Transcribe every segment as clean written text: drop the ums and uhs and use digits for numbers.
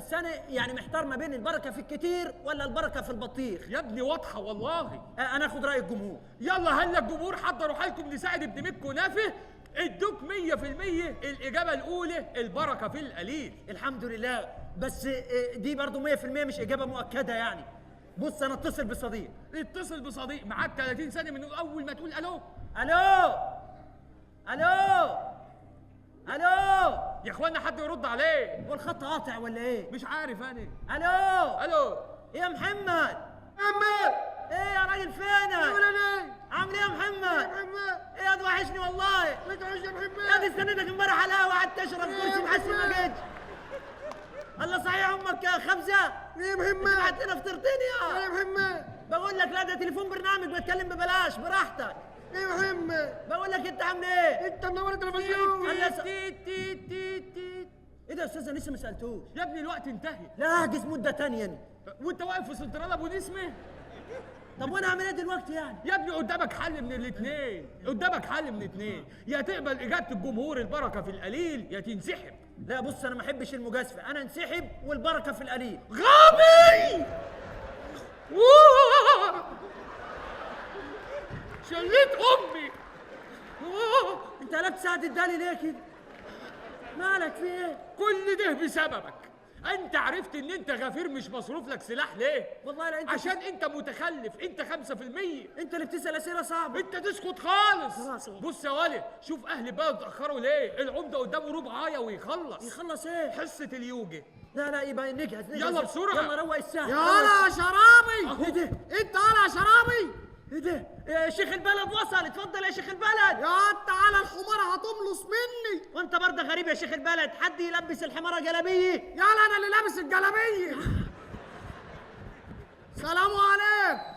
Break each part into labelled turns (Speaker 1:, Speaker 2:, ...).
Speaker 1: بس انا يعني محتار ما بين البركه في الكتير ولا البركه في البطيخ.
Speaker 2: يا ابني واضحه والله.
Speaker 1: انا اخد راي الجمهور.
Speaker 2: يلا هلا الجمهور حضروا حالكم لسعد ابن مكو نافه. ادوك 100% الاجابه الاولى البركه في القليل.
Speaker 1: الحمد لله. بس دي برضو 100% مش اجابه مؤكده يعني. بص انا اتصل بصديق.
Speaker 2: اتصل بصديق معاك 30 ثانيه من اول ما تقول الو.
Speaker 1: الو الو الو
Speaker 2: يا اخوانا حد يرد عليه.
Speaker 1: هو الخط قاطع ولا ايه؟
Speaker 2: مش عارف انا.
Speaker 1: الو
Speaker 2: الو
Speaker 1: يا محمد.
Speaker 3: محمد
Speaker 1: ايه يا راجل فينك؟
Speaker 3: ولا ليه؟
Speaker 1: عامل ايه يا محمد؟
Speaker 3: محمد
Speaker 1: ايه هتوحشني والله.
Speaker 3: ما تعيش يا محمد.
Speaker 1: يا دي استنيتك امبارح على القهوه قعدت اشرب كرسي محسن ما جيتش. الله صحيح امك خبزه؟
Speaker 3: ليه يا محمد؟
Speaker 1: بعت لنا فطرتين
Speaker 3: يا محمد.
Speaker 1: بقول لك لا ده تليفون برنامج بتكلم ببلاش براحتك.
Speaker 3: ليه يا محمد؟
Speaker 1: بقول لك انت عامل ايه؟
Speaker 3: انت منور التلفزيون.
Speaker 1: ايه ده يا استاذ؟ انا لسه ما سالتوش.
Speaker 2: يا ابني الوقت انتهى.
Speaker 1: لا احجز مده ثانيه.
Speaker 2: وانت واقف في سنترال ابو نسمه.
Speaker 1: طب وانا اعمل ايه دلوقتي يعني؟
Speaker 2: يا ابني قدامك حل من الاثنين، قدامك حل من الاثنين، يا تقبل اجابه الجمهور البركه في القليل يا تنسحب.
Speaker 1: لا بص انا ما احبش المجازفه، انا انسحب والبركه في القليل.
Speaker 2: غبي. شليت امي.
Speaker 1: انت قلبت ساعه الدالي ليه كده؟ مالك في ايه؟
Speaker 2: كل ده بسببك. انت عرفت ان انت غفير مش مصروف لك سلاح ليه؟
Speaker 1: والله لا انت
Speaker 2: عشان انت متخلف، انت 5%.
Speaker 1: انت اللي بتسال اسئله صعبه.
Speaker 2: انت تسكت خالص.
Speaker 1: خلاص.
Speaker 2: بص يا ولد، شوف اهل البلد اتاخروا ليه؟ العمده قدامه ربعايه ويخلص.
Speaker 1: يخلص ايه؟
Speaker 2: حصه اليوجا.
Speaker 1: لا يبقى نجهز.
Speaker 2: يلا بسرعة.
Speaker 1: يلا روق الساعه.
Speaker 3: يا هلا يا شرابي.
Speaker 1: ايه ده؟
Speaker 3: انت هلا يا شرابي.
Speaker 1: ايه ده؟ يا شيخ البلد وصل، اتفضل يا شيخ البلد.
Speaker 3: يا تعالى الحمارة هتملص مني.
Speaker 1: وانت برضه غريب يا شيخ البلد، حد يلبس الحماره جلابيه؟
Speaker 3: يلا انا اللي لابس الجلابيه. سلام عليكم.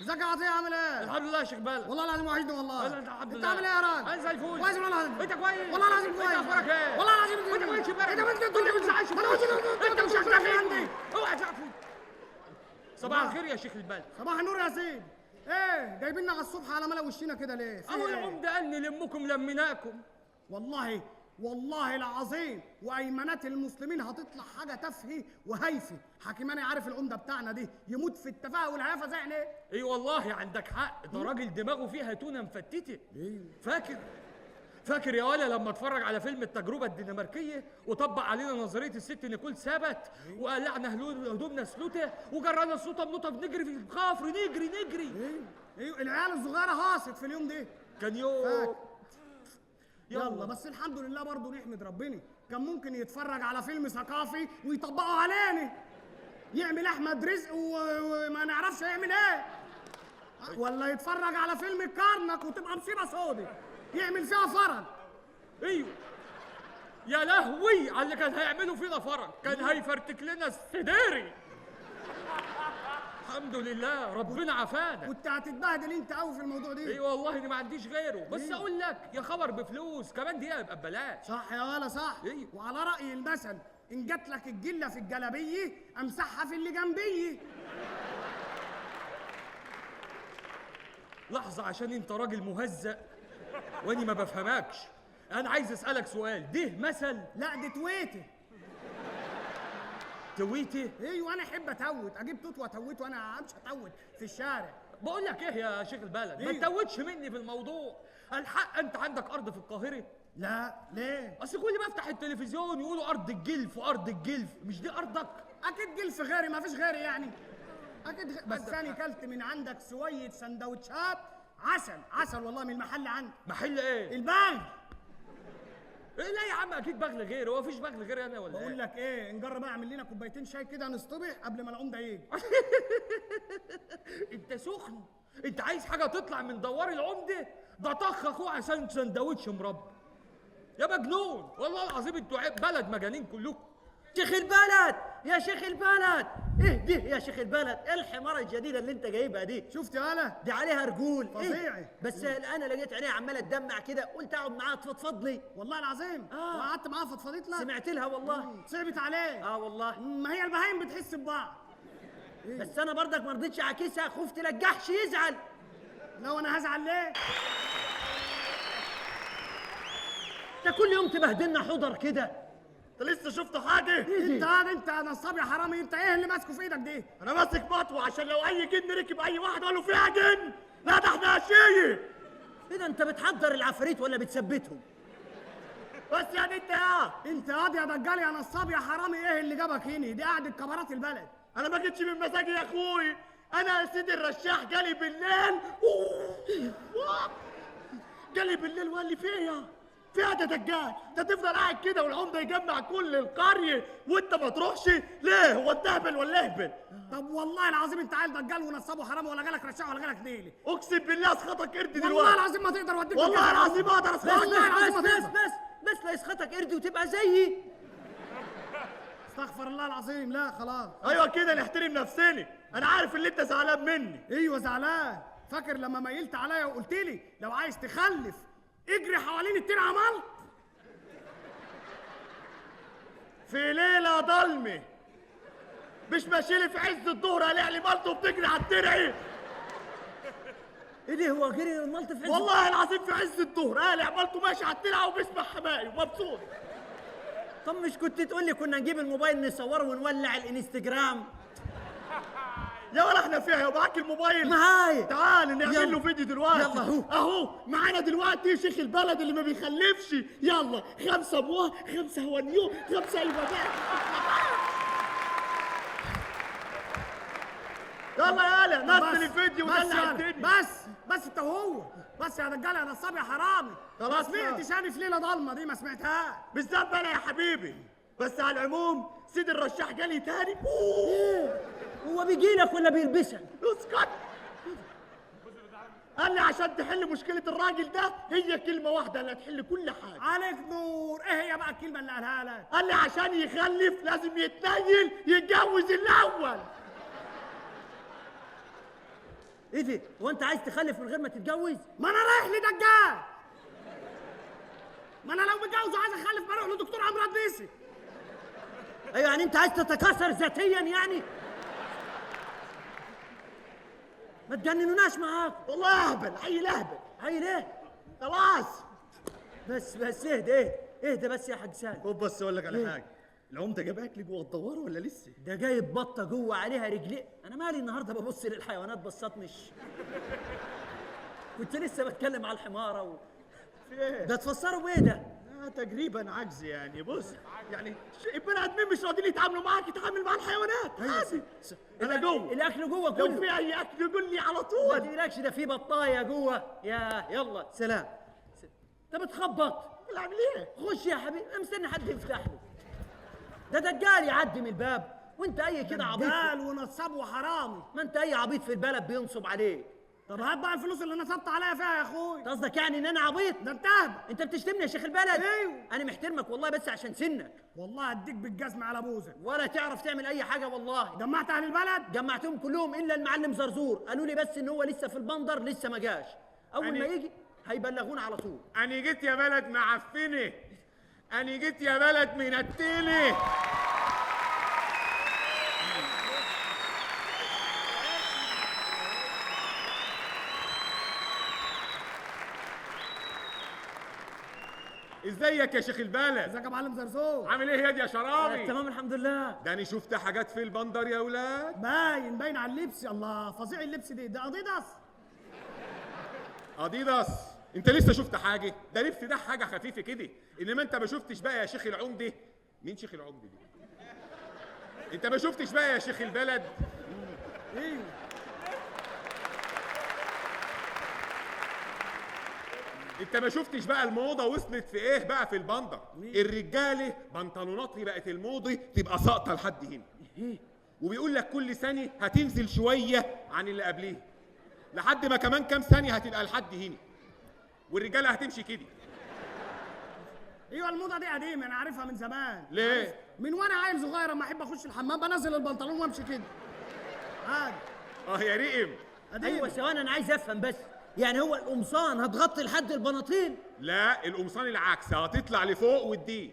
Speaker 3: ازيك يا عطيه عامل ايه؟
Speaker 2: الحمد لله يا شيخ بلد.
Speaker 3: والله العظيم وحشني والله.
Speaker 2: الحمد
Speaker 3: انت
Speaker 2: لله.
Speaker 3: عامل ايه يا راجل؟
Speaker 2: انا زي الفل.
Speaker 3: كويس والله العظيم.
Speaker 2: انت كويس؟
Speaker 3: والله العظيم كويس.
Speaker 2: انت اخبارك ايه؟
Speaker 3: والله العظيم
Speaker 2: انت كويس امبارح.
Speaker 3: انت
Speaker 2: انت مش هتدخلني. اوعى تعرفني. صباح الخير يا شيخ البلد.
Speaker 3: صباح النور يا سيدي. ايه جايبيننا على الصبح على ملا وشينا كده ليه؟ في
Speaker 2: اهو
Speaker 3: ايه؟
Speaker 2: العمده قال نلمكم لميناكم.
Speaker 3: والله العظيم وايمانات المسلمين هتطلع حاجه تفهي وهيفي. حكيماني عارف العمده بتاعنا دي يموت في التفاهه والهيافه زي عينيه.
Speaker 2: اي والله عندك حق، ده راجل دماغه فيها تونه مفتته. فاكر يا ولا لما اتفرج على فيلم التجربه الدنماركيه وطبق علينا نظريه الست نيكول سابت وقلعنا هدومنا سلوته وجرانا السلوطه بنطه بنجري في الخفر نجري.
Speaker 3: ايوه العيال الصغيره هاصت في اليوم ده.
Speaker 2: كان يوم.
Speaker 3: فاكر. يلا بس الحمد لله برضه نحمد ربنا. كان ممكن يتفرج على فيلم ثقافي ويطبقه علينا، يعمل احمد رزق وما نعرفش يعمل ايه، ولا يتفرج على فيلم الكرنك وتبقى مصيبه سودة يعمل فيها فرج.
Speaker 2: ايوه يا لهوي على اللي كان هيعملوا فينا فرج، كان هيفرتك لنا السداري. الحمد لله ربنا عافانا.
Speaker 3: كنت هتتبهدل انت قوي في الموضوع ده.
Speaker 2: اي والله اني ما عنديش غيره، بس اقول لك يا خبر بفلوس كمان دي هيبقى ببلاش.
Speaker 3: صح يا ولا صح.
Speaker 2: ايوه.
Speaker 3: وعلى راي المثل ان جات لك الجله في الجلابيه امسحها في اللي جنبيه.
Speaker 2: لحظه عشان انت راجل مهزأ واني ما بفهمكش. انا عايز اسالك سؤال، ده مثل؟
Speaker 3: لا دي تويته.
Speaker 2: تويته؟
Speaker 3: ايوه انا احب اتوت، اجيب توت واتوت وانا امشي اتوت في الشارع.
Speaker 2: بقول لك ايه يا شيخ البلد، ما
Speaker 3: إيه؟
Speaker 2: تتوتش مني في الموضوع. الحق انت عندك ارض في القاهره؟
Speaker 3: لا ليه؟
Speaker 2: اصل كل ما افتح التلفزيون يقولوا ارض الجلف وارض الجلف، مش دي ارضك؟
Speaker 3: اكيد جلف غيري، ما فيش غيري يعني. اكيد بس انا كلت من عندك شويه سندوتشات عسل والله من المحل عندك.
Speaker 2: محل ايه؟
Speaker 3: البنك.
Speaker 2: إيه لا يا عم اكيد بغل غير، هو مفيش بغل غير انا ولا
Speaker 3: بقول
Speaker 2: ايه؟
Speaker 3: لك ايه، نجرب اعمل لنا كوبايتين شاي كده نصطبح قبل ما العمده يجي.
Speaker 2: انت سخن، انت عايز حاجه تطلع من دوار العمده؟ ده طخ اخوه عشان سندوتش مربى. يا مجنون والله العظيم انتوا بلد مجانين كلكم.
Speaker 1: شيخ البلد يا شيخ البلد، ايه دي يا شيخ البلد؟ ايه الحماره الجديده اللي انت جايبها دي؟
Speaker 3: شفت يا ولا؟
Speaker 1: دي عليها رجول
Speaker 3: فظيعة.
Speaker 1: إيه؟ بس انا لقيت عينيها عماله تدمع كده، قلت اقعد معاها تفضفض لي.
Speaker 3: والله العظيم وقعدت معاها فضفضت لها.
Speaker 1: سمعت لها والله.
Speaker 3: صعبت عليه.
Speaker 1: والله.
Speaker 3: ما هي البهايم بتحس ببعض.
Speaker 1: بس انا برضك ما رضيتش اعكسها، خفت لجحش يزعل.
Speaker 3: لو انا هزعل ليه؟
Speaker 1: انت كل يوم تبهدلنا حضر كده.
Speaker 4: انت لسه شفت حاجه؟
Speaker 3: انت نصاب يا حرامي، انت ايه اللي ماسكه في ايدك دي؟
Speaker 4: انا ماسك مطوه عشان لو اي جن ركب اي واحد قال له فيها جن. لا ده احنا اشيه.
Speaker 1: ايه ده، انت بتحضر العفاريت ولا بتثبتهم؟
Speaker 4: بس يعني
Speaker 3: انت قاضي يا دجال يا نصاب يا حرامي، ايه اللي جابك هنا؟ دي قعدة كبارات البلد.
Speaker 4: انا ما جيتش من مزاجي يا اخوي، انا يا سيدي الرشاح جالي بالليل جالي بالليل وقال لي فيها ده دجال، انت تفضل قاعد كده والعمده يجمع كل القريه وانت ما تروحش ليه؟ هو انت اهبل ولا اهبل؟
Speaker 3: طب والله العظيم انت عيل دجال ونصاب وحرامي، ولا جالك رشاح ولا جالك نيلي.
Speaker 4: اقسم بالله اسخطك قرد دلوقتي.
Speaker 3: والله العظيم ما تقدر اوديك.
Speaker 4: والله العظيم ما اقدر اسخطك.
Speaker 1: بس لا يسخطك قرد وتبقى زيي.
Speaker 3: استغفر الله العظيم. لا خلاص.
Speaker 4: ايوه كده نحترم نفسنا. انا عارف اللي انت زعلان مني.
Speaker 3: ايوه زعلان. فاكر لما ميلت عليا وقلت لي لو عايز تخلف اجري حوالين التين عمال؟
Speaker 4: في ليله ضلمه مش ماشي لي في عز الظهر قلع لي مالته وبتجري على الترعي.
Speaker 1: ايه ده، هو جري مالته في عز؟
Speaker 4: والله العظيم في عز الظهر قالع مالته ماشي على الترعه وبيسمع حماقي ومبسوط.
Speaker 1: طب مش كنت تقول لي كنا نجيب الموبايل نصوره ونولع الانستجرام؟
Speaker 4: يا ولا احنا فيها يا معاك الموبايل؟
Speaker 1: معايا.
Speaker 4: تعال نعمل له فيديو دلوقتي.
Speaker 1: يلا
Speaker 4: اهو معانا دلوقتي شيخ البلد اللي ما بيخلفش. يلا 5 بواه 5 هوانيو 5 البداء. يلا يالا نزل الفيديو ودلع الدنيا.
Speaker 3: بس انت وهو بس يا رجاله يا نصاب يا حرامي.
Speaker 4: خلاص
Speaker 3: ما سمعتش انا في ليله ضلمه دي، ما سمعتهاش.
Speaker 4: بالذات انا يا حبيبي. بس على العموم سيد الرشاح جالي تاني.
Speaker 1: هو بيجي لك ولا بيلبسك؟
Speaker 4: اسكت. قال لي عشان تحل مشكلة الراجل ده هي كلمة واحدة اللي هتحل كل حاجة.
Speaker 3: عليك نور. ايه هي بقى الكلمة اللي قالها لك؟
Speaker 4: قال لي عشان يخلف لازم يتنيل يتجوز الأول.
Speaker 1: ايه ده؟ هو انت عايز تخلف من غير ما تتجوز؟
Speaker 3: ما انا رايح لدجال. ما انا لو متجوز وعايز اخلف بروح لدكتور عمرو ادريسي.
Speaker 1: ايوه يعني انت عايز تتكاثر ذاتيا يعني؟ ما تجننوناش معاك.
Speaker 4: والله اهبل عيل اهبل.
Speaker 1: عيل ايه؟
Speaker 4: خلاص
Speaker 1: بس اهدى بس يا حاج سالم.
Speaker 4: خد بس اقول لك على حاجة. العمدة جاب اكل جوه الدوار ولا لسه؟
Speaker 1: ده جايب بطة جوه عليها رجلين. انا مالي النهارده ببص للحيوانات بصتنش. كنت لسه بتكلم على الحمارة
Speaker 4: في ايه؟
Speaker 1: ده تفسروا بايه ده؟
Speaker 4: تقريبا عجز يعني. بص يعني البني ادمين مش راضيين يتعاملوا معاك، يتعامل مع الحيوانات عادي. انا جوه.
Speaker 1: الاكل جوه كله.
Speaker 4: لو في اي اكل قول لي على
Speaker 1: ما
Speaker 4: طول.
Speaker 1: تقلقش، ده في بطايه جوه. يلا سلام. انت بتخبط.
Speaker 4: اعمل ايه؟
Speaker 1: خش يا حبيبي، مستني حد يفتح له. ده دجال يعدي من الباب وانت اي كده عبيط.
Speaker 3: دجال ونصاب وحرامي.
Speaker 1: ما انت اي عبيط في البلد بينصب عليك.
Speaker 3: طب هات بقى الفلوس اللي نصبت عليها فيها يا اخوي.
Speaker 1: قصدك يعني ان انا عبيط؟
Speaker 3: ده انت اهبل.
Speaker 1: انت بتشتمني يا شيخ البلد؟
Speaker 3: ايوه.
Speaker 1: انا محترمك والله بس عشان سنك.
Speaker 3: والله اديك بالجزمه على بوزك.
Speaker 1: ولا تعرف تعمل اي حاجه والله.
Speaker 3: جمعت اهل البلد؟
Speaker 1: جمعتهم كلهم الا المعلم زرزور. قالوا لي بس ان هو لسه في البندر، لسه ما جاش. اول ما يجي هيبلغونا على طول.
Speaker 2: أنا جيت يا بلد معفنة، أنا جيت يا بلد منتلة. ازيك يا شيخ البلد؟
Speaker 3: ازيك يا معلم زرزور؟
Speaker 2: عامل ايه يا شرابي؟
Speaker 1: تمام الحمد لله.
Speaker 2: ده انا شفت حاجات في البندر يا ولاد.
Speaker 3: باين على اللبس. الله فظيع اللبس ده اديداس.
Speaker 2: اديداس؟ انت لسه شفت حاجه؟ ده لبس ده حاجه خفيفه كده، انما انت ما شفتش بقى يا شيخ العمده. مين شيخ العمده دي؟ انت ما شفتش بقى يا شيخ البلد؟
Speaker 3: ايوه.
Speaker 2: انت ما شفتش بقى الموضه وصلت في ايه بقى في البندر؟ الرجاله بنطلوناتي بقت الموضه تبقى ساقطه لحد هنا، وبيقول لك كل ثانيه هتنزل شويه عن اللي قبليه، لحد ما كمان كام ثانيه هتبقى لحد هنا، والرجاله هتمشي كده.
Speaker 3: ايوه الموضه دي قديمه، انا عارفها من زمان.
Speaker 2: ليه؟
Speaker 3: من وانا عيل صغير اما احب اخش الحمام بنزل البنطلون وامشي كده عادي.
Speaker 2: يا ريم.
Speaker 1: ايوه ثواني انا عايز افهم بس، يعني هو القمصان هتغطي لحد البناطيل؟
Speaker 2: لا القمصان العكس، هتطلع لفوق وتدي.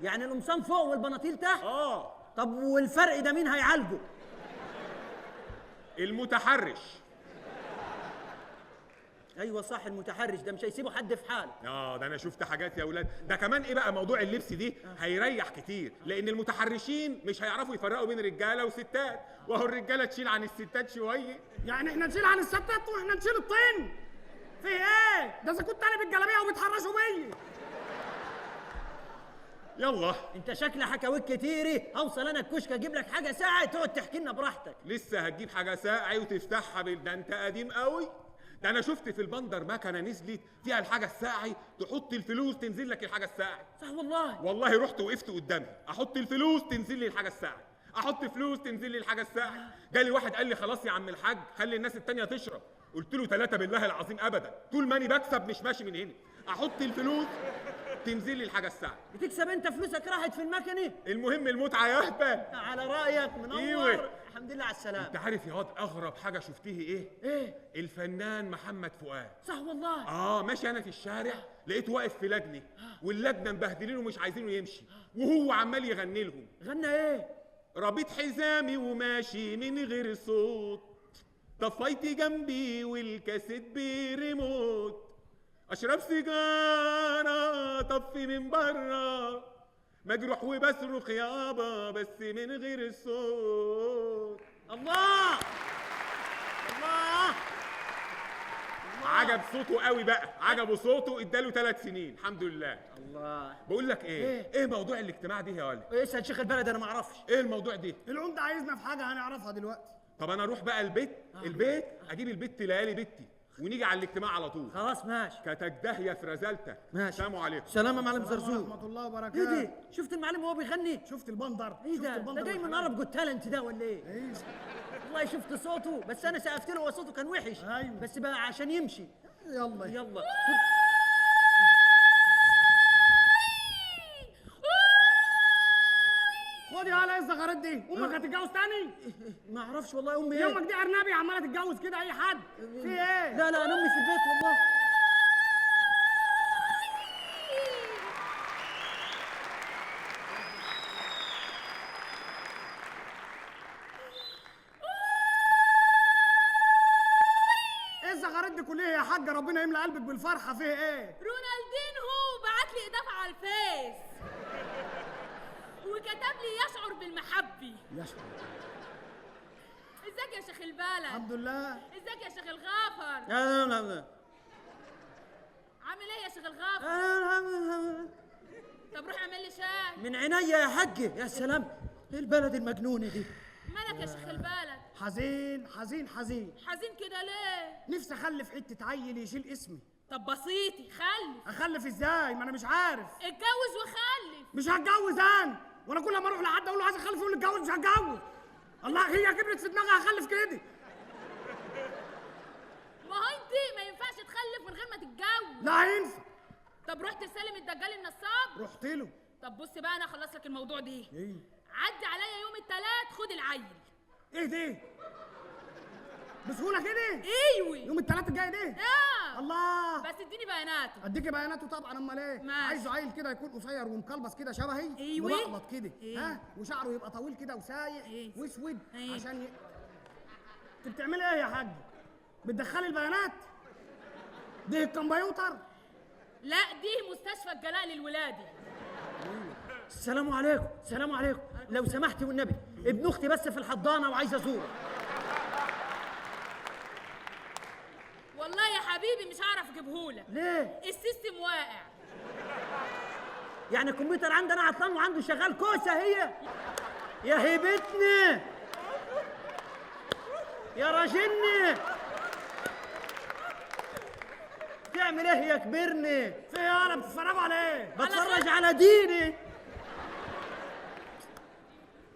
Speaker 1: يعني القمصان فوق والبناطيل تحت؟
Speaker 2: اه.
Speaker 1: طب والفرق ده مين هيعالجه؟
Speaker 2: المتحرش.
Speaker 1: ايوه صح، المتحرش ده مش هيسيبوا حد في حاله.
Speaker 2: ده انا شفت حاجات يا اولاد. ده كمان ايه بقى موضوع اللبس دي هيريح كتير، لان المتحرشين مش هيعرفوا يفرقوا بين رجاله وستات، وهو الرجاله تشيل عن الستات شويه.
Speaker 3: يعني احنا نشيل عن الستات واحنا نشيل الطين؟ في ايه؟ ده اذا كنت انا بالجلابيه وبيتحرشوا بيا.
Speaker 2: يلا
Speaker 1: انت شكل حكاويك كتيري، اوصل انا الكشك اجيب لك حاجه ساعه تقعد تحكي لنا براحتك.
Speaker 2: لسه هتجيب حاجه ساقعه وتفتحها ده انت قديم قوي. ده انا شفت في البندر مكنه نزلت فيها الحاجه الساقعه، تحط الفلوس تنزل لك الحاجه الساقعه.
Speaker 1: صح والله.
Speaker 2: والله رحت وقفت قدامها، احط الفلوس تنزل لي الحاجه الساقعه، احط فلوس تنزل لي الحاجه الساقعه. جالي واحد قال لي خلاص يا عم الحاج خلي الناس التانيه تشرب. قلت له 3 بالله العظيم ابدا، طول ما اني بكسب مش ماشي من هنا. احط الفلوس تنزل لي الحاجه الساعه.
Speaker 1: بتكسب انت فلوسك راحت في المكنه.
Speaker 2: المهم المتعه يا اهبل.
Speaker 1: على رايك منور.
Speaker 2: ايوه.
Speaker 1: الحمد لله على السلامه.
Speaker 2: انت عارف يا واد اغرب حاجه شفتيه ايه؟
Speaker 1: ايه؟
Speaker 2: الفنان محمد فؤاد.
Speaker 1: صح والله.
Speaker 2: ماشي انا في الشارع لقيته واقف في لجنه، واللجنه مبهدلينه ومش عايزينه يمشي، وهو عمال يغني لهم.
Speaker 1: غنى ايه؟
Speaker 2: رابط حزامي وماشي من غير صوت، طفيتي جنبي والكاسيت بريموت، اشرب سيجاره طفي من بره، مجروح وبصرخ يابا بس من غير الصوت.
Speaker 1: الله الله.
Speaker 2: عجب صوته قوي بقى، عجبه صوته، اداله 3 سنين الحمد لله.
Speaker 1: الله.
Speaker 2: بقول لك ايه موضوع الاجتماع دي يا ولد؟
Speaker 1: اسال شيخ البلد انا ما اعرفش.
Speaker 2: ايه الموضوع دي؟
Speaker 3: العمده عايزنا في حاجه هنعرفها دلوقتي.
Speaker 2: طب انا اروح بقى البيت اجيب البت ليالي بنتي ونيجي على الاجتماع على طول.
Speaker 1: خلاص ماشي.
Speaker 2: كتك داهيه في رزالتك.
Speaker 1: ماشي.
Speaker 2: السلام عليكم.
Speaker 1: سلام يا معلم
Speaker 3: السلام
Speaker 1: زرزور.
Speaker 3: ورحمه الله وبركاته.
Speaker 1: ايه دي؟ شفت المعلم وهو بيغني؟
Speaker 3: شفت البندر؟
Speaker 1: ايه
Speaker 3: شفت
Speaker 1: ده؟
Speaker 3: البندر
Speaker 1: ده جاي من
Speaker 3: والحلاوة؟
Speaker 1: عرب جوت تالنت ده ولا ايه؟
Speaker 3: ايه؟
Speaker 1: والله شفت صوته، بس انا سقفت له وصوته كان وحش.
Speaker 3: أيوة.
Speaker 1: بس بقى عشان يمشي.
Speaker 3: يلا
Speaker 1: يلا.
Speaker 3: خد يا هلا، ايه الزغارات دي؟ امك هتتجوز تاني؟
Speaker 1: ما اعرفش والله امي
Speaker 3: يا
Speaker 1: ايه.
Speaker 3: امك دي ارنبي عماله تتجوز كده اي حد. في ايه؟
Speaker 1: لا لا انا امي في البيت والله.
Speaker 3: ايه الزغارات دي كلها يا حاجه؟ ربنا يملى قلبك بالفرحه. فيه ايه؟
Speaker 5: رونالدينهو بعت لي اضافه على الفيس وكتب لي يشعر بالمحبه.
Speaker 3: يشعر.
Speaker 5: ازيك يا شيخ البلد؟
Speaker 3: الحمد لله.
Speaker 5: ازيك يا شيخ الغافر؟
Speaker 1: لا لا لا.
Speaker 5: عامل ايه يا شيخ الغافر؟ طب روح اعمل لي شاي.
Speaker 1: من عينيا يا حجي. يا سلام، ايه البلد المجنونه دي؟
Speaker 5: مالك يا شيخ البلد؟
Speaker 3: حزين حزين حزين.
Speaker 5: حزين كده ليه؟
Speaker 3: نفسي اخلف حته عيل يشيل اسمي.
Speaker 5: طب بسيطي خلف.
Speaker 3: اخلف ازاي؟ ما انا مش عارف.
Speaker 5: اتجوز وخلف.
Speaker 3: مش هتجوز انا، وانا كل ما اروح لحد اقول له عايز اخلف يقول لي اتجوز. مش هتجوز. الله، هي كبرت في دماغها هخلف كده.
Speaker 5: ما هو انت ما ينفعش تخلف من غير ما تتجوز.
Speaker 3: لا هينفع.
Speaker 5: طب رحت تسلم الدجال النصاب؟
Speaker 3: رحت له.
Speaker 5: طب بص بقى انا اخلص لك الموضوع دي.
Speaker 3: ايه؟
Speaker 5: عدي عليا يوم الثلاث خد العيل.
Speaker 3: ايه ده؟ بسهوله كده؟
Speaker 5: ايوه.
Speaker 3: يوم الثلاث الجاي ده؟ الله.
Speaker 5: بس اديني بياناته.
Speaker 3: اديكي بياناته طبعا. امال ايه؟
Speaker 5: ماشي.
Speaker 3: عايزه عيل كده يكون قصير ومكلبس كده شبهي.
Speaker 5: ايوه.
Speaker 3: ملقلط كده.
Speaker 5: ايه.
Speaker 3: ها، وشعره يبقى طويل كده وسايق.
Speaker 5: ايه.
Speaker 3: واسود.
Speaker 5: ايه.
Speaker 3: عشان انت بتعملي ايه يا حاج؟ بتدخلي البيانات؟ دي الكمبيوتر؟
Speaker 5: لا دي مستشفى الجلاء للولادي.
Speaker 1: السلام عليكم. السلام عليكم. لو سمحتي والنبي، ابن اختي بس في الحضانه وعايزه ازوره.
Speaker 5: والله يا حبيبي مش هعرف اجيبهولك.
Speaker 1: ليه؟
Speaker 5: السيستم واقع.
Speaker 1: يعني الكمبيوتر عندنا عطلان وعنده شغال كوسه هي؟ يا هيبتني يا راجلني، تعمل ايه يا كبرني؟
Speaker 3: في ايه؟ انا بتتفرجوا على ايه؟
Speaker 1: بتفرج على ديني.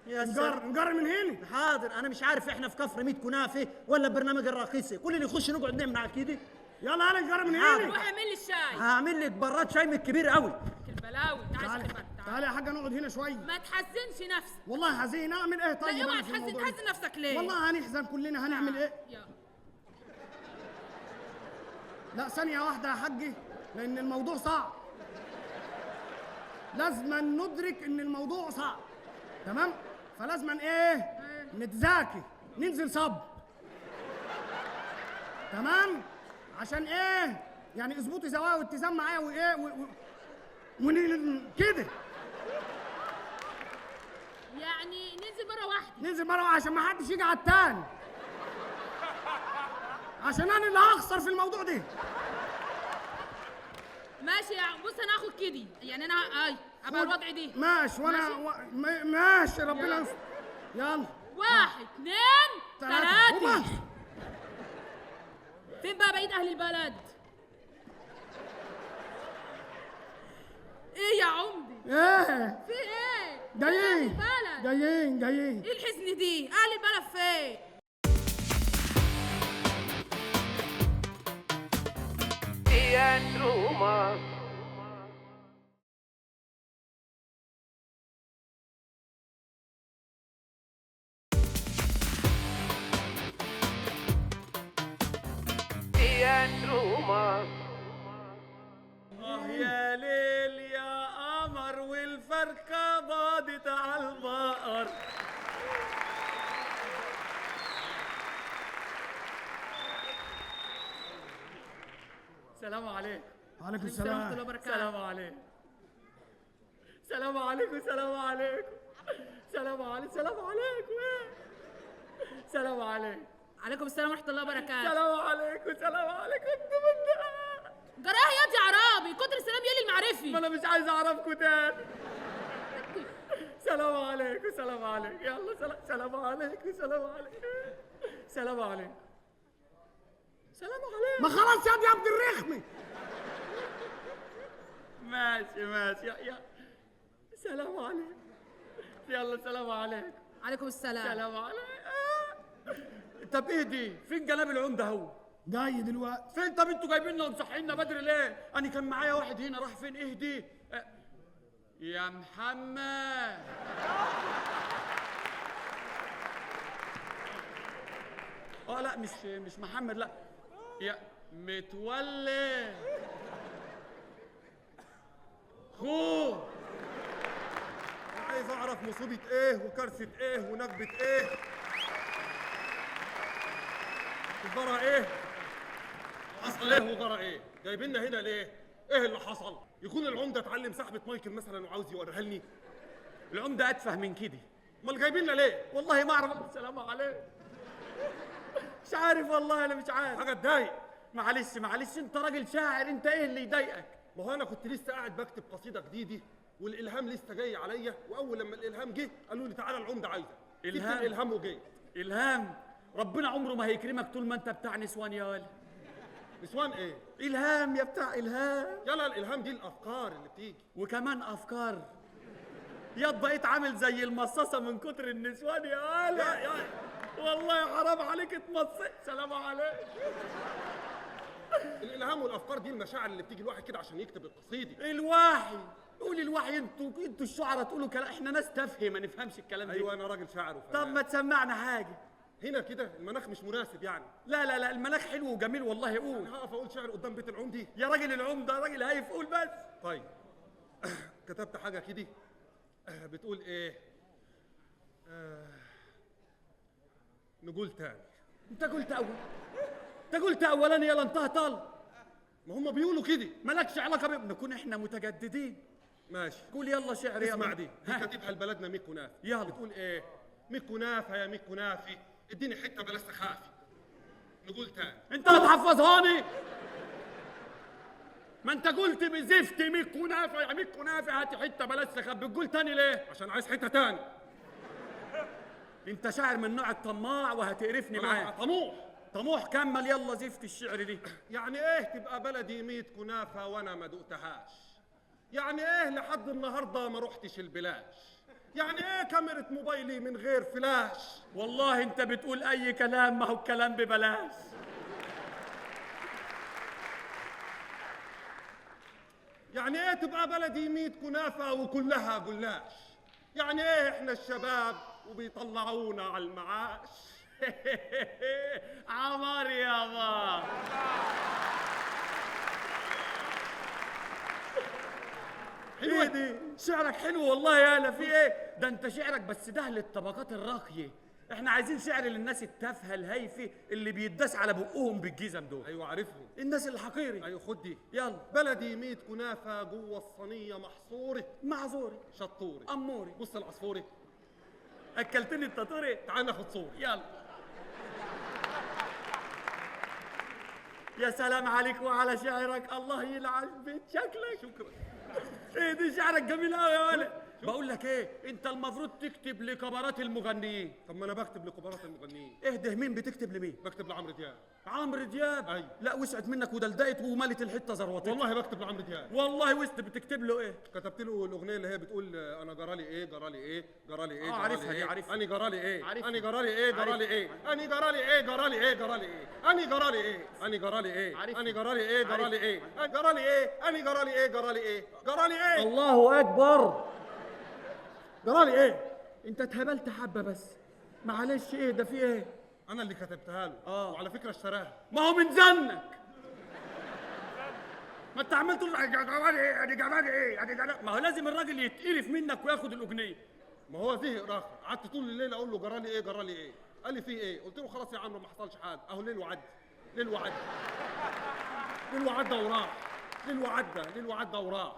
Speaker 1: يا سلام.
Speaker 3: نجر من هنا.
Speaker 1: حاضر، انا مش عارف احنا في كفر 100 كنافه ولا برنامج الراقصه، كل اللي يخش نقعد نعمل على كده.
Speaker 3: يلا انا نجر من
Speaker 1: حاضر.
Speaker 3: هنا.
Speaker 5: روح اعمل لي الشاي.
Speaker 1: هعمل لك براد شاي من الكبير قوي.
Speaker 5: البلاوي تعالى
Speaker 3: تعالي
Speaker 5: شوف الفرق.
Speaker 3: تعالي يا حاجه نقعد هنا شويه.
Speaker 5: ما تحزنش نفسك.
Speaker 3: والله حزين. اعمل ايه طيب؟
Speaker 5: لا اوعى
Speaker 3: أنا في
Speaker 5: تحزن
Speaker 3: الموضوع ده؟
Speaker 5: تحزن نفسك ليه؟
Speaker 3: والله هنحزن كلنا. هنعمل ايه؟
Speaker 5: يلا.
Speaker 3: لا ثانية واحدة يا حجي، لأن الموضوع صعب. لازم ندرك إن الموضوع صعب. تمام؟ فلازم إيه؟ نتذاكي، ننزل صب. تمام؟ عشان ايه؟ يعني اظبطي زوايا واتزان معايا وايه كده.
Speaker 5: يعني ننزل مرة واحدة.
Speaker 3: ننزل مره واحدة عشان ما حدش يجي على التاني، عشان انا اللي هخسر في الموضوع ده.
Speaker 5: ماشي يا بص انا هاخد كدي، يعني انا ابقى الوضع دي.
Speaker 3: ماشي وانا ماشي ربنا
Speaker 5: يلا.
Speaker 3: يستر. يلا
Speaker 5: 1 2 3. فين بقى بقية أهل البلد؟ إيه يا عمدي؟
Speaker 3: ايه
Speaker 5: في إيه؟
Speaker 3: جايين
Speaker 5: فين أهل البلد؟
Speaker 3: جايين
Speaker 5: إيه الحزن دي؟ أهل البلد فين؟
Speaker 1: يا ليل يا قمر والفرخة باضت على البقر. سلام عليكم.
Speaker 3: وعليكم
Speaker 5: ورحمة الله
Speaker 3: السلام.
Speaker 5: وبركاته.
Speaker 1: سلام عليكم. سلام عليكم. سلام عليكم. سلام عليكم. سلام عليكم. سلام عليكم.
Speaker 5: عليكم السلام ورحمة الله وبركاته.
Speaker 1: سلام عليكم. سلام عليكم.
Speaker 5: جراح ياض يا عرابي، كتر السلام يلي المعرفي.
Speaker 1: ما انا مش عايز اعرفكم تاني. سلام عليكم. سلام عليكم. يلا سلام عليكم. سلام عليكم. سلام عليكم. سلام عليكم.
Speaker 3: ما خلاص يا ابن الرخمه.
Speaker 1: ماشي يا سلام عليكم. يلا سلام عليكم.
Speaker 5: عليكم السلام.
Speaker 1: سلام عليكم. طب ايه دي؟ فين جناب العمده هو؟
Speaker 3: جاي دلوقتي.
Speaker 1: فين؟ طب انتوا جايبيننا ومصحينا بدري ليه؟ انا كان معايا واحد هنا راح فين؟ ايه دي؟ يا محمد. لا مش محمد، لا يا متولي خوه.
Speaker 2: عايز اعرف مصيبه ايه وكارثه ايه ونكبه ايه. الضرع ايه؟ حصل ايه وجرى ايه؟ جايبيننا هنا ليه؟ ايه اللي حصل؟ يكون العمده اتعلم سحبه مايكل مثلا وعاوز يوريها لي؟
Speaker 1: العمده اتفه من كده.
Speaker 2: امال جايبيننا ليه؟
Speaker 1: والله ما اعرف. السلام عليكم. مش عارف والله، انا مش عارف.
Speaker 2: حاجه تضايق.
Speaker 1: معلش انت راجل شاعر، انت ايه اللي يضايقك؟
Speaker 2: ما هو انا كنت لسه قاعد بكتب قصيده جديده والالهام لسه جاي عليا، واول لما الالهام جه قالوا لي تعالى العمده عايزك.
Speaker 1: إلهام؟
Speaker 2: الالهام وجيت.
Speaker 1: الهام؟ ربنا عمره ما هيكرمك طول ما انت بتاع نسوان يا ولد.
Speaker 2: نسوان ايه؟
Speaker 1: الهام يا بتاع الهام.
Speaker 2: يلا الالهام دي الافكار اللي بتيجي.
Speaker 1: وكمان افكار. ياض بقيت عامل زي المصاصه من كتر النسوان يا ولد. والله حرام عليك اتمصيت. سلام عليكم.
Speaker 2: الالهام والافكار دي المشاعر اللي بتيجي الواحد كده عشان يكتب القصيده.
Speaker 1: الوحي. قول الوحي. انتوا الشعراء تقولوا كلام، احنا ناس تافهه ما نفهمش الكلام ده.
Speaker 2: ايوه انا راجل شاعر وفنان.
Speaker 1: طب ما تسمعنا حاجه.
Speaker 2: هنا كده المناخ مش مناسب يعني.
Speaker 1: لا المناخ حلو وجميل والله. قول.
Speaker 2: انا هقف اقول شعر قدام بيت العمدي؟
Speaker 1: يا راجل العمده راجل هايف، قول بس.
Speaker 2: طيب كتبت حاجه كده بتقول ايه؟ نقول تاني.
Speaker 1: انت قلت اولاني يلا انتهى طال.
Speaker 2: ما هم بيقولوا كده.
Speaker 1: مالكش علاقه نكون احنا متجددين.
Speaker 2: ماشي.
Speaker 1: قول يلا شعر يلا.
Speaker 2: اسمع دي
Speaker 1: ها.
Speaker 2: كاتبها لبلدنا ميكو نافي.
Speaker 1: يلا.
Speaker 2: بتقول ايه؟ ميكو نافه يا ميكو نافي اديني حته بلاش تخافي. نقول تاني.
Speaker 1: انت هتحفظهاني؟ ما انت قلت بزفت ميكو نافع يا ميكو نافع، هات حته بلاش تخبي. بتقول تاني ليه؟
Speaker 2: عشان عايز حته تاني.
Speaker 1: انت شاعر من نوع الطماع وهتقرفني
Speaker 2: أنا
Speaker 1: معاك. طموح. كمل يلا زفت الشعر دي.
Speaker 2: يعني ايه تبقى بلدي 100 كنافه وانا ما دقتهاش؟ يعني ايه لحد النهارده ما رحتش البلاش؟ يعني ايه كاميرا موبايلي من غير فلاش؟
Speaker 1: والله انت بتقول اي كلام، ما هو الكلام ببلاش.
Speaker 2: يعني ايه تبقى بلدي 100 كنافه وكلها جلاش؟ يعني ايه احنا الشباب وبيطلعونا على المعاش؟
Speaker 1: عمار يابا.
Speaker 2: حلوة
Speaker 1: ايه دي؟ شعرك حلو والله. يالا في ايه؟ ده انت شعرك بس ده للطبقات الراقيه، احنا عايزين شعر للناس التافهه الهايفه اللي بيداس على بقهم بالجزم دول.
Speaker 2: ايوه عارفهم.
Speaker 1: الناس الحقيري.
Speaker 2: ايوه خد دي.
Speaker 1: يلا.
Speaker 2: بلدي 100 كنافه جوه الصينيه محصوره
Speaker 1: معذوري.
Speaker 2: شطوري
Speaker 1: اموري.
Speaker 2: بص العصفوري.
Speaker 1: اكلتني التطوري.
Speaker 2: تعال ناخد صور.
Speaker 1: يلا. يا سلام عليك وعلى شعرك، الله يلعن بيت شكلك.
Speaker 2: شكرا.
Speaker 1: ايه دي شعرك جميل قوي يا ولد. بقول لك ايه، انت المفروض تكتب لكبارات المغنيين.
Speaker 2: طب ما انا بكتب لكبارات المغنيين.
Speaker 1: اهده، مين بتكتب لمين؟
Speaker 2: بكتب لعمرو دياب.
Speaker 1: عمرو دياب.
Speaker 2: أيوة.
Speaker 1: لا وسعت منك ودلدقت ومالت الحته زروتك.
Speaker 2: والله بكتب لعمرو دياب.
Speaker 1: والله وسط. بتكتب له ايه؟
Speaker 2: كتبت له الاغنيه اللي هي بتقول انا جرالي ايه جرالي ايه جرالي ايه
Speaker 1: عارفها دي، عارفها.
Speaker 2: انا جرالي ايه
Speaker 1: عارفها.
Speaker 2: انا جرالي ايه جرالي ايه انا جرالي ايه جرالي ايه جرالي ايه انا جرالي ايه انا جرالي ايه
Speaker 1: عارفها.
Speaker 2: انا جرالي ايه جرالي ايه انا جرالي ايه انا جرالي ايه جرالي ايه جرالي ايه
Speaker 1: الله اكبر. جرالي ايه؟ انت اتهبلت حبه بس. معلش، ايه ده، في ايه؟
Speaker 2: انا اللي كتبتها له. وعلى فكره اشتراها.
Speaker 1: ما هو من زنك. ما انت عمال تقول جرالي ايه ادي جرالي ايه ادي جرالي. ما هو لازم الراجل يتقرف منك وياخد الاغنيه.
Speaker 2: ما هو زهق راخر. قعدت طول الليل اقول له جرالي ايه جرالي ايه. قال لي في ايه؟ قلت له خلاص يا عمرو ما حصلش حاجه، اهو ليل وعدى. ليل وعدى. ليل وعدى وراح. ليل وعدى. ليل وعدى وراح.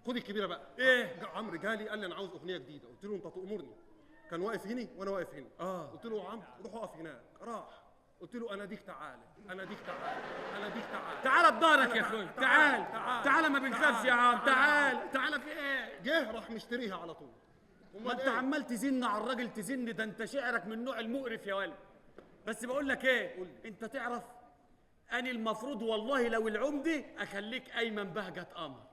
Speaker 2: خد الكبيره بقى.
Speaker 1: ايه؟
Speaker 2: عمرو جالي قال لي انا عاوز اغنيه جديده. قلت له انت تامرني. كان واقف هنا وانا واقف هنا. قلت له يا عمرو روح اقف هناك. راح. قلت له انا ديك تعالى انا ديك تعالى انا ديك تعالى.
Speaker 1: تعالى بضهرك يا اخوي. تعال تعال ما بنخافش يا عم. تعال تعال. في ايه؟
Speaker 2: جه راح مشتريها على طول.
Speaker 1: ما انت عمال تزن على الراجل تزن. ده انت شعرك من النوع المقرف يا ولد. بس بقول لك ايه، انت تعرف اني المفروض والله لو العمدي اخليك ايمن بهجة قمر.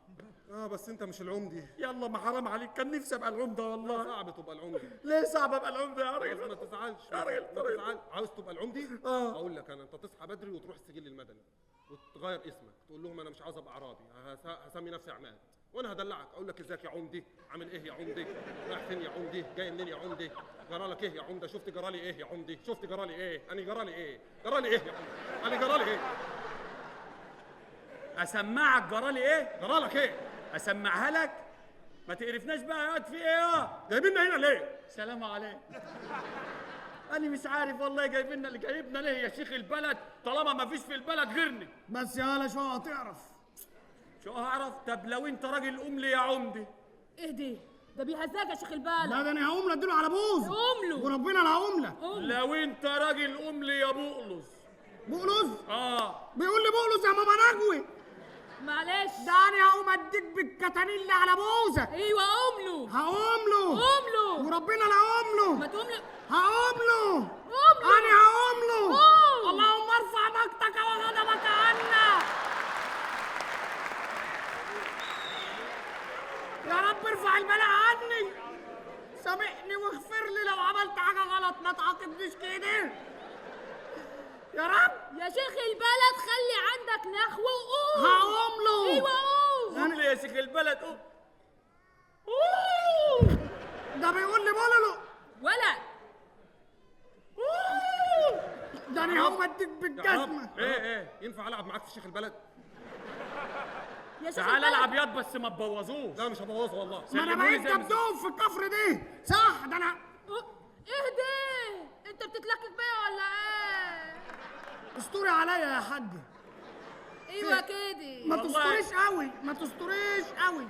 Speaker 2: بس انت مش العمدي.
Speaker 1: يلا ما حرام عليك، كان نفسي ابقى العمده والله.
Speaker 2: صعب تبقى العمدي.
Speaker 1: ليه صعب ابقى العمده يا راجل؟
Speaker 2: ما تزعلش.
Speaker 1: يا راجل
Speaker 2: ما تزعلش. عاوز تبقى العمدي؟ اقول لك انا، انت تصحى بدري وتروح السجل المدني وتغير اسمك، تقول لهم انا مش عاوز ابقى عرابي، هسمي نفسي عماد، وانا هدلعك اقول لك ازيك يا عمدي، عامل ايه يا عمدي، رايح فين يا عمدي، جاي منين يا عمدي، جرالك ايه يا عمده، شفت جرالي ايه يا عمدي، شفت جرالي ايه، انا جرالي ايه، جرالي ايه يا عمدي، انا جرالي ايه.
Speaker 1: اسمعك جرالي ايه؟
Speaker 2: جرالك ايه؟
Speaker 1: اسمعها لك. ما تقرفناش بقى يا واد، في ايه؟
Speaker 2: جايبيننا هنا ليه؟
Speaker 1: سلام عليك. انا مش عارف والله جايبيننا اللي جايبنا ليه يا شيخ البلد، طالما ما فيش في البلد غيرني.
Speaker 3: بس يا هلا شو هتعرف؟
Speaker 1: شو هعرف؟ طب لو انت راجل قوم لي يا عمدي.
Speaker 5: اهدي، ده بيهزاك يا شيخ البلد.
Speaker 3: لا ده انا هقوم له اديله على بوز.
Speaker 5: قوم له
Speaker 3: وربنا لا هقوم له.
Speaker 1: لو انت راجل قوم لي يا بقلص.
Speaker 3: بقلص؟ بيقول لي بقلص يا ماما نجوي.
Speaker 5: معلش،
Speaker 3: ده انا هقوم اديك بالكتانيل على بوزه.
Speaker 5: ايوه قوم له.
Speaker 3: هقوم له.
Speaker 5: قوم له.
Speaker 3: وربنا لا هقوم له.
Speaker 5: ما تقوم له.
Speaker 3: هقوم له.
Speaker 5: قوم له.
Speaker 3: انا هقوم له.
Speaker 5: قوم.
Speaker 3: اللهم ارفع مقتك وغضبك عنا. يا رب ارفع البلاء عني. سامحني واغفر لي لو عملت حاجه غلط، ما تعاقبنيش كده يا رب.
Speaker 5: يا شيخ البلد خلي عندك نخوة وقوم.
Speaker 3: هقوم له.
Speaker 5: ايوه قوم.
Speaker 1: قوم لي يا شيخ البلد، قوم.
Speaker 3: ده بيقول لي بولولو.
Speaker 5: ولا
Speaker 3: ده انا هقوم اديك بالجزمه.
Speaker 1: ايه
Speaker 2: ينفع العب معاك في شيخ البلد؟
Speaker 5: يا شيخ
Speaker 1: تعال
Speaker 5: البلد.
Speaker 1: العب ياض بس ما تبوظوش.
Speaker 2: لا مش هبوظه والله.
Speaker 3: ما انا
Speaker 1: سلموني
Speaker 3: بقيت
Speaker 1: زي ما
Speaker 3: دبدوب في الكفر دي، صح؟ ده انا
Speaker 5: اهدي، انت بتتلكك بيا ولا ايه؟
Speaker 3: استوري عليا يا حاج.
Speaker 5: ايوه كده.
Speaker 3: ما
Speaker 1: والله.
Speaker 3: تستوريش قوي، ما تستوريش قوي،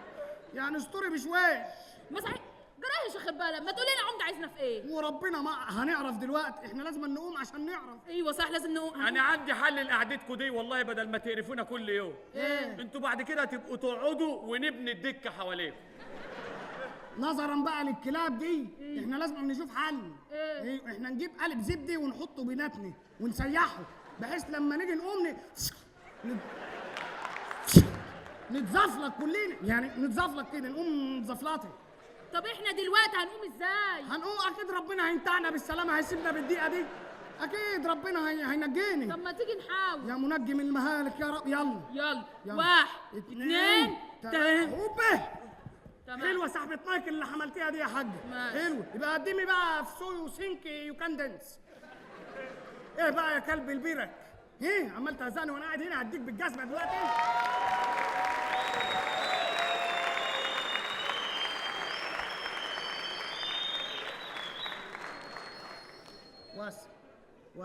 Speaker 3: يعني استوري بشويش.
Speaker 5: مسح جراح يا شيخ البلد، ما تقولي لنا عمد عايزنا في ايه؟
Speaker 3: وربنا ما هنعرف دلوقتي، احنا لازم نقوم عشان نعرف.
Speaker 5: ايوه صح، لازم نقوم.
Speaker 1: انا عندي حل لقعدتكوا دي والله، بدل ما تقرفونا كل يوم.
Speaker 5: ايه؟
Speaker 1: انتوا بعد كده تبقوا تقعدوا ونبني الدكه حواليكم.
Speaker 3: نظرا بقى للكلاب دي، احنا لازم نشوف حل.
Speaker 5: ايه؟
Speaker 3: احنا نجيب قالب زبدة ونحطه بيناتنا ونسيحه، بحيث لما نيجي نقوم نتزفلط كلنا، يعني نتزفلط كده، نقوم زفلطه.
Speaker 5: طب احنا دلوقتي هنقوم ازاي؟
Speaker 3: هنقوم اكيد ربنا هينتعنا بالسلامه، هيسيبنا بالدقيقه دي، اكيد ربنا
Speaker 5: طب
Speaker 3: هينجيني.
Speaker 5: ما تيجي نحاول.
Speaker 3: يا منجي من المهالك يا رب. يلا
Speaker 5: يلا. واحد اتنين تلاته.
Speaker 3: هوبه.
Speaker 5: تمام.
Speaker 3: حلوه سحبة مايك اللي عملتيها دي يا حاج.
Speaker 5: ماشي.
Speaker 3: حلوه. يبقى قدمي بقى في سوي وسينك يو كان دانس. ايه بقى يا كلب البيرك؟ ايه عمال تهزقني وانا قاعد هنا هديك بالجزمه دلوقتي.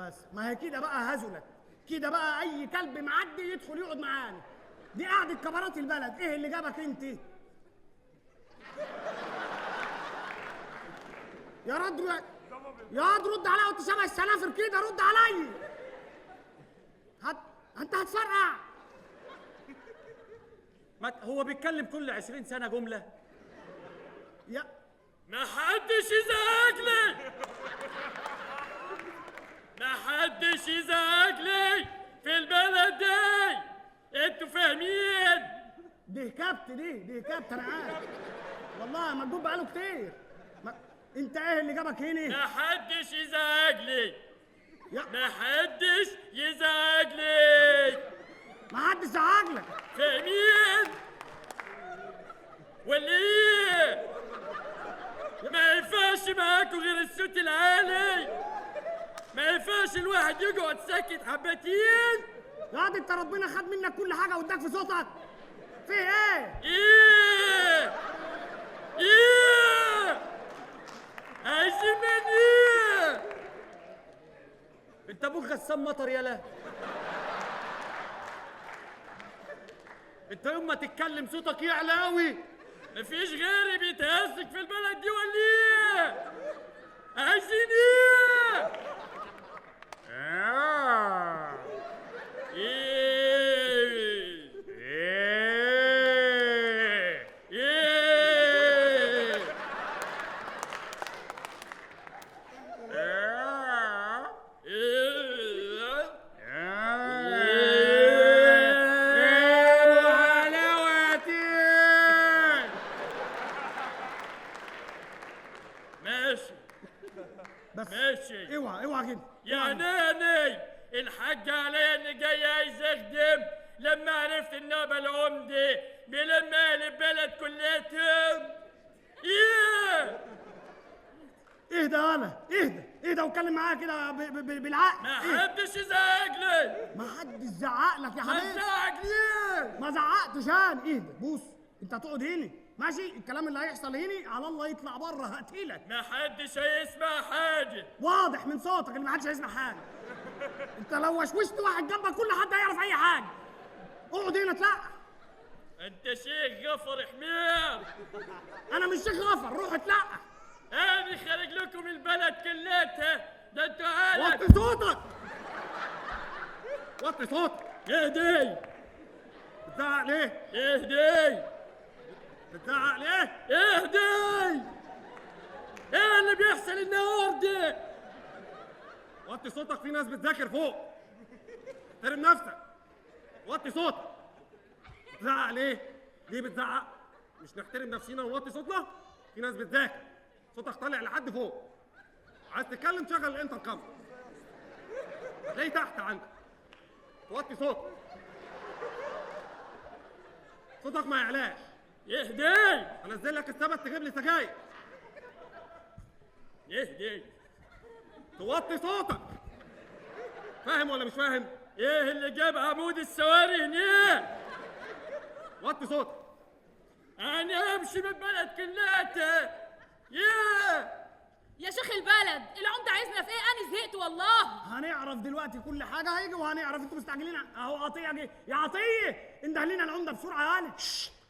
Speaker 3: بس ما هي كده بقى هزلت، كده بقى اي كلب معدي يدخل يقعد معانا. دي قعدة كبارات البلد. ايه اللي جابك انت؟ يا رد رد عليا وانت شبه السنافر كده، رد عليا. انت هتفرقع.
Speaker 1: هو بيتكلم كل 20 سنة جملة.
Speaker 3: يا
Speaker 1: ما حدش يزعج لي، ما حدش يزعج لي في البلد دي، انتوا فاهمين؟
Speaker 3: دي كابت انا عارف والله، مكتوب بقاله كتير. انت ايه اللي جابك هنا؟
Speaker 1: ما حدش يزعج لي،
Speaker 3: يا
Speaker 1: ما حدش يزعج لي.
Speaker 3: ما حدش زعج لك.
Speaker 1: فاهمين ولا ايه؟ ما ينفعش معاكوا غير الصوت العالي، ما ينفعش الواحد يقعد ساكت حبتين.
Speaker 3: يا دي انت ربنا خد منك كل حاجه واداك في صوتك. في ايه؟
Speaker 1: ايه عايزين من ايه؟ انت ابوك غسان مطر يالا. انت يوم ما تتكلم صوتك يعلى قوي. مفيش غيري بيتهزك في البلد دي ولا ايه؟ عايزين ايه؟ ماشي.
Speaker 3: اوعى كده.
Speaker 1: يا ناني الحاج عليا اني جاي عايز اخدم، لما عرفت ان ابا العمدة بيلم اهل البلد كليتهم.
Speaker 3: اهدى انا، اهدى واتكلم معايا كده بالعقل.
Speaker 1: ما حدش يزعق لي.
Speaker 3: ما حدش زعق لك يا
Speaker 1: ما
Speaker 3: حبيبي.
Speaker 1: تزعق ليه؟
Speaker 3: ما زعقتش انا. اهدى بص، انت هتقعد هنا ماشي؟ الكلام اللي هيحصل هنا على الله يطلع بره هقتلك.
Speaker 1: ما حدش هيسمع حاجة.
Speaker 3: واضح من صوتك ان ما حدش هيسمع حاجه. انت لو وشوشت واحد جنبك كل حد هيعرف اي حاجه. اقعد هنا اتلقى.
Speaker 1: انت شيخ غفر حمير.
Speaker 3: انا مش شيخ غفر، روح اتلقى.
Speaker 1: انا خارج لكم البلد كلتها، ده انتوا عالم.
Speaker 3: وطي صوتك، وطي صوتك.
Speaker 1: اهدي.
Speaker 3: بتزعق ليه؟
Speaker 1: اهدي.
Speaker 3: بتزعق ليه؟
Speaker 1: اهدي. ايه اللي بيحصل النهارده؟
Speaker 3: وطي صوتك، في ناس بتذاكر فوق. احترم نفسك. وطي صوتك. بتزعق ليه؟ ليه بتزعق؟ مش نحترم نفسينا ونوطي صوتنا؟ في ناس بتذاكر، صوتك طالع لحد فوق. عايز تتكلم شغل الانتركم، هتلاقيه تحت عندك. توطي صوتك، صوتك ما يعلاش.
Speaker 1: اهدي.
Speaker 3: انزل لك السبت تجيب لي سجاير.
Speaker 1: اهدي.
Speaker 3: توطي صوتك. فاهم ولا مش فاهم؟
Speaker 1: ايه اللي جاب عمود السواري هنا؟
Speaker 3: وطي صوتك.
Speaker 1: انا امشي من البلد كلها.
Speaker 5: يا شيخ البلد، العمدة عايزنا في ايه؟ انا زهقت والله.
Speaker 3: هنعرف دلوقتي كل حاجه، هيجي وهنعرف. انتوا مستعجلين اهو. عطيه جه. يا عطيه انده لنا العمده بسرعه يا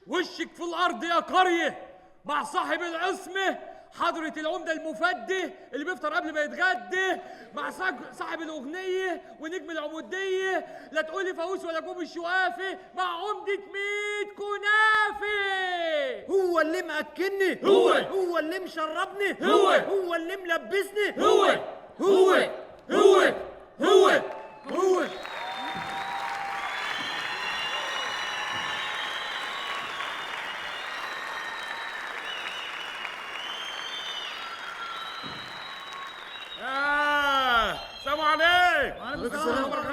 Speaker 1: وشك في الارض يا قريه، مع صاحب العصمه حضرة العمدة المفدي اللي بيفطر قبل ما يتغدى، مع صاحب الأغنية ونجم العمودية، لا تقولي فاووس ولا جوب الشوافي، مع عمدة 100 كنافة.
Speaker 6: هو اللي مأكلني، هو اللي مشربني، هو اللي ملبسني، هو
Speaker 1: السلام عليكم.
Speaker 3: وعليكم السلام ورحمه